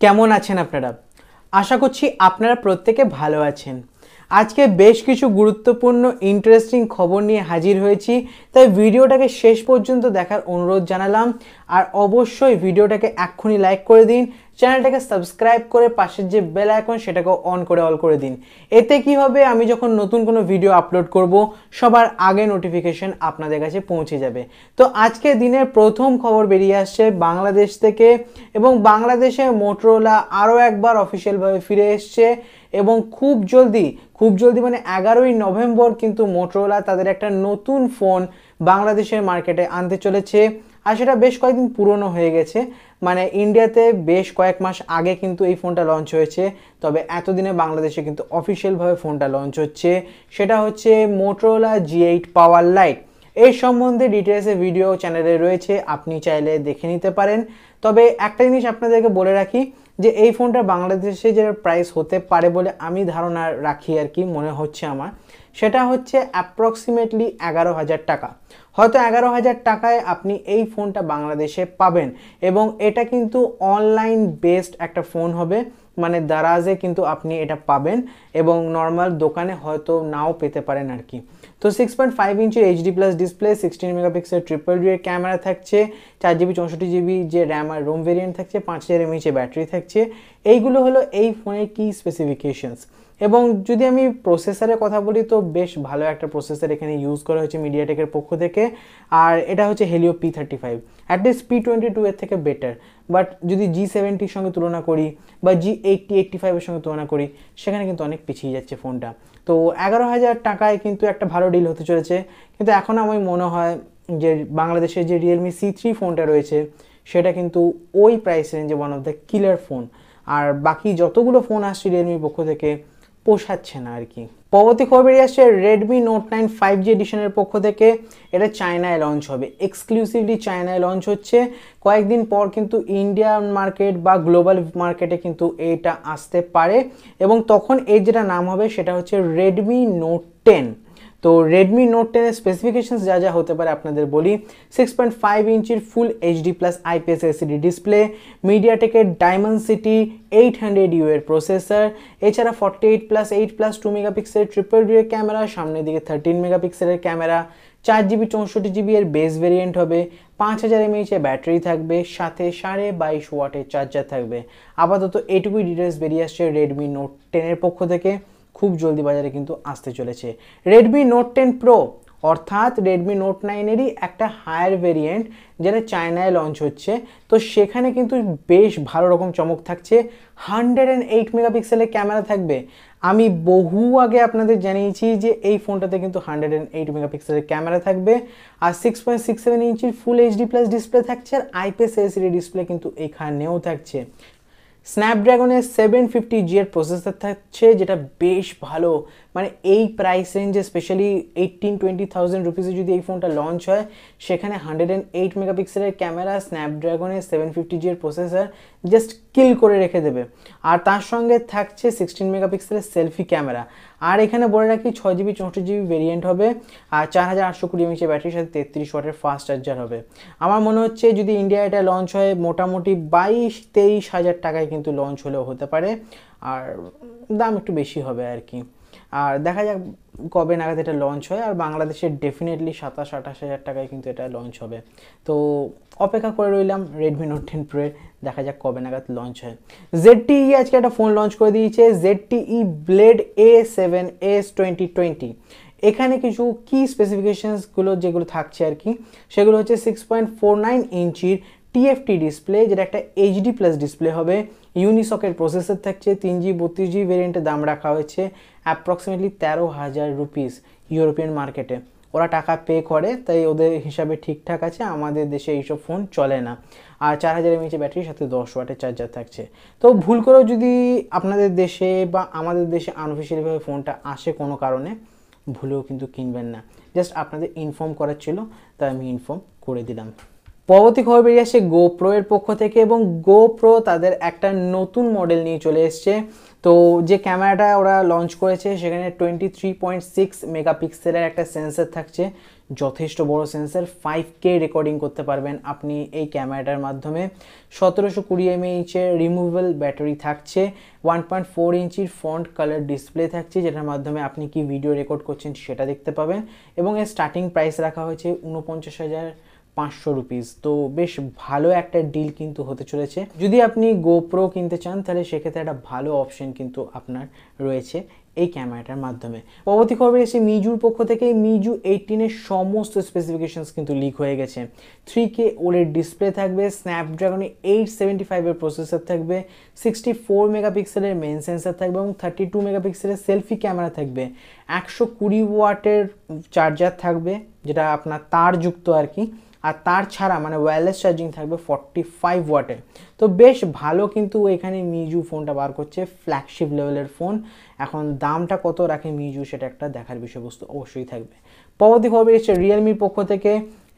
কেমন আছেন আপনারা? আশা করছি আপনারা প্রত্যেকে ভালো আছেন। আজকে বেশ কিছু গুরুত্বপূর্ণ ইন্টারেস্টিং খবর নিয়ে হাজির হয়েছি, তাই ভিডিওটাকে শেষ পর্যন্ত দেখার অনুরোধ জানালাম। আর অবশ্যই ভিডিওটাকে এক্ষুনি লাইক করে দিন, চ্যানেলটাকে সাবস্ক্রাইব করে পাশের যে বেল আইকন সেটাকেও অন করে অল করে দিন। এতে কি হবে, আমি যখন নতুন কোনো ভিডিও আপলোড করব সবার আগে নোটিফিকেশন আপনাদের কাছে পৌঁছে যাবে। তো আজকে দিনের প্রথম খবর বেরিয়ে আসছে বাংলাদেশ থেকে, এবং বাংলাদেশে মোটরোলা আরও একবার অফিসিয়ালভাবে ফিরে এসছে এবং খুব জলদি মানে 11ই নভেম্বর কিন্তু মোটরোলা তাদের একটা নতুন ফোন বাংলাদেশের মার্কেটে আনতে চলেছে। আর সেটা বেশ কয়েকদিন পুরনো হয়ে গেছে, মানে ইন্ডিয়াতে বেশ কয়েক মাস আগে কিন্তু এই ফোনটা লঞ্চ হয়েছে, তবে এতদিনে বাংলাদেশে কিন্তু অফিসিয়ালভাবে ফোনটা লঞ্চ হচ্ছে। সেটা হচ্ছে মোটরোলা G8 পাওয়ার লাইট। এই সম্বন্ধে ডিটেলসে ভিডিও চ্যানেলে রয়েছে, আপনি চাইলে দেখে নিতে পারেন। তবে একটা জিনিস আপনাদেরকে বলে রাখি যে এই ফোনটা বাংলাদেশে যে প্রাইস হতে পারে বলে আমি ধারণা রাখি আর কি মনে হচ্ছে আমার, সেটা হচ্ছে অ্যাপ্রক্সিমেটলি 11,000 টাকা। হয়তো 11,000 টাকায় আপনি এই ফোনটা বাংলাদেশে পাবেন, এবং এটা কিন্তু অনলাইন বেসড একটা ফোন হবে, মানে দারাজে কিন্তু আপনি এটা পাবেন এবং নর্মাল দোকানে হয়তো নাও পেতে পারেন আর কি। তো 6.5 ইঞ্চির HD+ display, 16 megapixel triple rear camera থাকছে, 4GB 64GB যে র্যাম আর রোম ভেরিয়েন্ট থাকছে, 5000 mAh ব্যাটারি থাকছে। এইগুলো হলো এই ফোনের কি স্পেসিফিকেশনস। এবং যদি আমি প্রসেসরের কথা বলি তো বেশ ভালো একটা প্রসেসর এখানে ইউজ করা হয়েছে মিডিয়াটেকের পক্ষ থেকে, আর এটা হচ্ছে হেলিও P35। অ্যাটলিস্ট P22 এর থেকে বেটার, বাট যদি G70 সঙ্গে তুলনা করি বা G80 85 এর সঙ্গে তুলনা করি সেখানে কিন্তু অনেক পিছিয়ে যাচ্ছে ফোনটা। তো 11,000 টাকায় কিন্তু একটা ভালো ডিল হতে চলেছে। কিন্তু এখন আমার মনে হয় যে বাংলাদেশে যে Realme C3 ফোনটা রয়েছে সেটা কিন্তু ওই প্রাইস রেঞ্জে one of the killer phone, আর বাকি যতগুলো ফোন আসছে রিয়েলমির পক্ষ থেকে পোষাচ্ছে না আর কি। পরবর্তী খবর বেরিয়ে আসছে Redmi Note 9 5G এডিশনের পক্ষ থেকে। এটা চায়নায় লঞ্চ হবে, এক্সক্লুসিভলি চায়নায় লঞ্চ হচ্ছে। কয়েকদিন পর কিন্তু ইন্ডিয়ান মার্কেট বা গ্লোবাল মার্কেটে কিন্তু এটা আসতে পারে, এবং তখন এর যেটা নাম হবে সেটা হচ্ছে Redmi Note 10। তো Redmi Note 10 এর স্পেসিফিকেশনস যা হতে পারে আপনাদের বলি। 6.5 ইঞ্চির full HD+ IPS LCD display, মিডিয়াটেকের Dimensity 800U এর প্রসেসর, এছাড়া 48+8+2 মেগাপিক্সেলের ট্রিপল রিয়ার ক্যামেরা, সামনের দিকে 13 মেগাপিক্সেলের ক্যামেরা, 4GB 64GB এর বেস ভেরিয়েন্ট হবে, 5000 mAh ব্যাটারি থাকবে, সাথে 22.5 ওয়াটের চার্জার থাকবে। আপাতত এটুকুই ডিটেলস বেরিয়ে আসছে Redmi Note 10 এর পক্ষ থেকে। খুব জলদি বাজারে কিন্তু আসতে চলেছে Redmi Note 10 Pro, অর্থাৎ Redmi Note 9 এরই একটা হায়ার ভেরিয়েন্ট যেটা চায়নায় লঞ্চ হচ্ছে। তো সেখানে কিন্তু বেশ ভালো রকম চমক থাকছে। 108 মেগাপিক্সেলের ক্যামেরা থাকবে। আমি বহু আগে আপনাদের জানিয়েছি যে এই ফোনটাতে কিন্তু 108 মেগাপিক্সেলের ক্যামেরা থাকবে, আর 6.67 ইঞ্চির ফুল HD+ ডিসপ্লে থাকছে, আর IPS LCD ডিসপ্লে কিন্তু এখানেও থাকছে। স্ন্যাপড্রাগনের 750G এর প্রসেসর থাকছে, যেটা বেশ ভালো। মানে এই প্রাইস রেঞ্জে স্পেশালি 18-20,000 রুপিসে যদি এই ফোনটা লঞ্চ হয়, সেখানে 108 মেগাপিক্সেলের ক্যামেরা, স্ন্যাপড্রাগনের 750G এর প্রসেসর জাস্ট কিল করে রেখে দেবে। আর তার সঙ্গে থাকছে 16 মেগাপিক্সেলের সেলফি ক্যামেরা। আর এখানে বলে রাখি 6GB 64GB ভেরিয়েন্ট হবে, আর 4820 mAh ব্যাটারির সাথে 33 ওয়াটের ফাস্ট চার্জার হবে। আমার মনে হচ্ছে যদি ইন্ডিয়া এটা লঞ্চ হয় মোটামুটি 22-23 হাজার টাকায় কিন্তু লঞ্চ হলেও হতে পারে, আর দাম একটু বেশি হবে আর কি। আর দেখা যাক কবে নাগাদ এটা লঞ্চ হয়, আর বাংলাদেশে ডেফিনেটলি 27-28 হাজার টাকায় কিন্তু এটা লঞ্চ হবে। তো অপেক্ষা করে রইলাম Redmi Note 10 Pro এর, দেখা যাক কবে নাগাদ লঞ্চ হয়। ZTE আজকে একটা ফোন লঞ্চ করে দিয়েছে, ZTE Blade A7s 2020। এখানে কিছু কি স্পেসিফিকেশনসগুলো যেগুলো থাকছে আর কি, সেগুলো হচ্ছে 6.49 ইঞ্চির TFT ডিসপ্লে, যেটা একটা HD+ ডিসপ্লে হবে। ইউনিসকের প্রসেসর থাকছে, 3G 32GB ভেরিয়েন্টের দাম রাখা হয়েছে অ্যাপ্রক্সিমেটলি 13,000 রুপিস ইউরোপিয়ান মার্কেটে। ওরা টাকা পে করে, তাই ওদের হিসাবে ঠিকঠাক আছে, আমাদের দেশে এইসব ফোন চলে না। আর 4000 mAh ব্যাটারির সাথে 10 ওয়াটের চার্জার থাকছে। তো ভুল করেও যদি আপনাদের দেশে বা আমাদের দেশে আনঅফিসিয়ালিভাবে ফোনটা আসে কোনো কারণে, ভুলেও কিন্তু কিনবেন না। জাস্ট আপনাদের ইনফর্ম করার ছিল, তাই আমি ইনফর্ম করে দিলাম। পরবর্তী খবর বেরিয়ে আসছে গোপ্রো এর পক্ষ থেকে, এবং গোপ্রো তাদের একটা নতুন মডেল নিয়ে চলে এসছে। তো যে ক্যামেরাটা ওরা লঞ্চ করেছে সেখানে 23.6 মেগাপিক্সেলের একটা সেন্সর থাকছে, যথেষ্ট বড় সেন্সর। 5K রেকর্ডিং করতে পারবেন আপনি এই ক্যামেরাটার মাধ্যমে। 1720 mAh-এর রিমুভেবল ব্যাটারি থাকছে, 1.4 ইঞ্চির ফন্ট কালার ডিসপ্লে থাকছে, যেটার মাধ্যমে আপনি কি ভিডিও রেকর্ড করছেন সেটা দেখতে পাবেন। এবং এর স্টার্টিং প্রাইস রাখা হয়েছে 49,500 রুপিস। তো বেশ ভালো একটা ডিল কিন্তু হতে চলেছে। যদি আপনি গোপ্রো কিনতে চান তাহলে সেক্ষেত্রে একটা ভালো অপশন কিন্তু আপনার রয়েছে এই ক্যামেরাটার মাধ্যমে। পরবর্তী খবর এসে মিজুর পক্ষ থেকে মিজু 18 এর সমস্ত স্পেসিফিকেশনস কিন্তু লিক হয়ে গেছে। 3K OLED ডিসপ্লে থাকবে, স্ন্যাপড্রাগন 875 এর প্রসেসর থাকবে, 64 মেগাপিক্সেলের মেইন সেন্সর থাকবে এবং 32 মেগাপিক্সেলের সেলফি ক্যামেরা থাকবে। 120 ওয়াটের চার্জার থাকবে, যেটা আপনার তারযুক্ত আর কি, আর তার ছাড়া মানে ওয়্যারলেস চার্জিং থাকবে 45 ওয়াটের। তো বেশ ভালো কিন্তু এখানে মিজু ফোনটা বার করছে, ফ্ল্যাগশিপ লেভেলের ফোন। এখন দামটা কত রাখে মিজু সেটা একটা দেখার বিষয়বস্তু অবশ্যই থাকবে। পরবর্তী খবর এসেছে রিয়েলমির পক্ষ থেকে,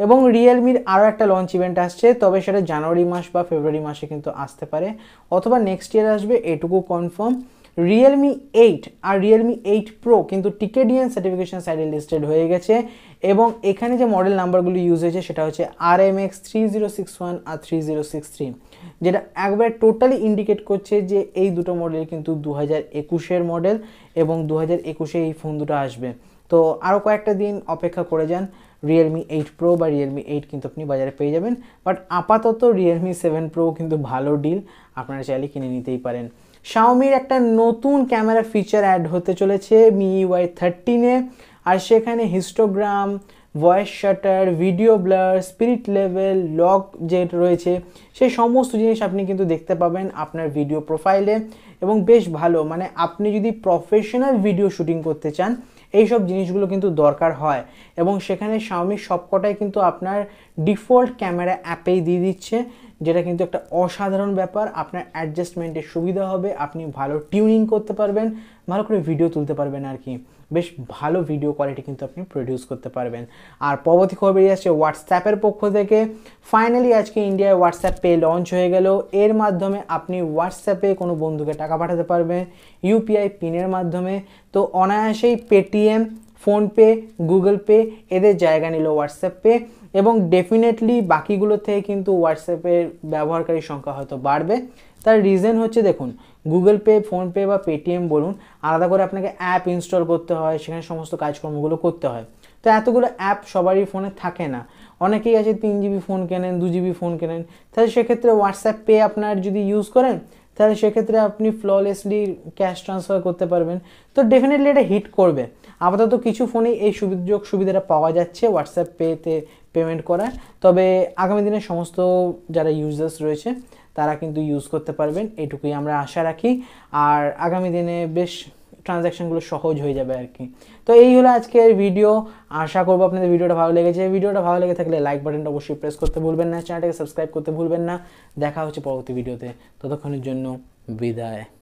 এবং রিয়েলমির আরও একটা লঞ্চ ইভেন্ট আসছে, তবে সেটা জানুয়ারি মাস বা ফেব্রুয়ারি মাসে কিন্তু আসতে পারে, অথবা নেক্সট ইয়ার আসবে, এটুকু কনফার্ম। Realme 8 আর Realme 8 Pro কিন্তু টিকেডিয়ান সার্টিফিকেশন সাইডে লিস্টেড হয়ে গেছে, এবং এখানে যে মডেল নাম্বারগুলো ইউজ হয়েছে সেটা হচ্ছে RMX 3061 আর 3063, যেটা একবার টোটালি ইন্ডিকেট করছে যে এই দুটো মডেল কিন্তু 2021-এর মডেল, এবং 2021-এ এই ফোন দুটো আসবে। তো আরও কয়েকটা দিন অপেক্ষা করে যান, Realme 8 Pro বা Realme 8 কিন্তু আপনি বাজারে পেয়ে যাবেন। বাট আপাতত Realme 7 Pro কিন্তু ভালো ডিল, আপনারা চাইলে কিনে নিতেই পারেন। Xiaomiর একটা নতুন ক্যামেরা ফিচার অ্যাড হতে চলেছে MIUI 13-এ, আর সেখানে histogram, voice shutter, video blur, spirit level, lock যে রয়েছে সেই সমস্ত জিনিস আপনি কিন্তু দেখতে পাবেন আপনার ভিডিও প্রোফাইলে, এবং বেশ ভালো। মানে আপনি যদি প্রফেশনাল ভিডিও শুটিং করতে চান এইসব জিনিসগুলো কিন্তু দরকার হয়, এবং সেখানে Xiaomi সবকটাই কিন্তু আপনার ডিফল্ট ক্যামেরা অ্যাপেই দিয়ে দিচ্ছে, যেটা কিন্তু একটা অসাধারণ ব্যাপার। আপনার অ্যাডজাস্টমেন্টের সুবিধা হবে, আপনি ভালো টিউনিং করতে পারবেন, ভালো করে ভিডিও তুলতে পারবেন আর কি, বেশ ভালো ভিডিও কোয়ালিটি কিন্তু আপনি প্রডিউস করতে পারবেন। আর পরবর্তী খবর বেরিয়ে আসছে হোয়াটসঅ্যাপের পক্ষ থেকে। ফাইনালি আজকে ইন্ডিয়ায় হোয়াটসঅ্যাপ পে লঞ্চ হয়ে গেল। এর মাধ্যমে আপনি হোয়াটসঅ্যাপে কোনো বন্ধুকে টাকা পাঠাতে পারবেন ইউপিআই পিনের মাধ্যমে। তো অনায়াসেই পেটিএম, ফোনপে, গুগল পে এদের জায়গা নিল হোয়াটসঅ্যাপ পে, এবং ডেফিনেটলি বাকিগুলো থেকে কিন্তু হোয়াটসঅ্যাপের ব্যবহারকারীর সংখ্যা হয়তো বাড়বে। তার রিজন হচ্ছে, দেখুন, গুগল পে, ফোনপে বা পেটিএম বলুন, আলাদা করে আপনাকে অ্যাপ ইনস্টল করতে হয়, সেখানে সমস্ত কাজকর্মগুলো করতে হয়। তো এতগুলো অ্যাপ সবারই ফোনে থাকে না, অনেকেই আছে 3GB ফোন কেনেন, 2GB ফোন কেনেন, তাহলে সেক্ষেত্রে হোয়াটসঅ্যাপ পে আপনার যদি ইউজ করেন তাহলে সেক্ষেত্রে আপনি ফ্ললেসলি ক্যাশ ট্রান্সফার করতে পারবেন। তো ডেফিনেটলি এটা হিট করবে। আপাতত কিছু ফোনেই এই সুবিধাটা পাওয়া যাচ্ছে হোয়াটসঅ্যাপ পেতে পেমেন্ট করার, তবে আগামী দিনে সমস্ত যারা ইউজার্স রয়েছে তারা কিন্তু ইউজ করতে পারবেন, এটুকুই আমরা আশা রাখি। আর আগামী দিনে বেশ ট্রানজ্যাকশনগুলো সহজ হয়ে যাবে আর কি। তো এই হলো আজকের ভিডিও, আশা করবো আপনাদের ভিডিওটা ভালো লেগেছে। ভিডিওটা ভালো লেগে থাকলে লাইক বাটনটা অবশ্যই প্রেস করতে ভুলবেন না, চ্যানেলটাকে সাবস্ক্রাইব করতে ভুলবেন না। দেখা হচ্ছে পরবর্তী ভিডিওতে, ততক্ষণের জন্য বিদায়।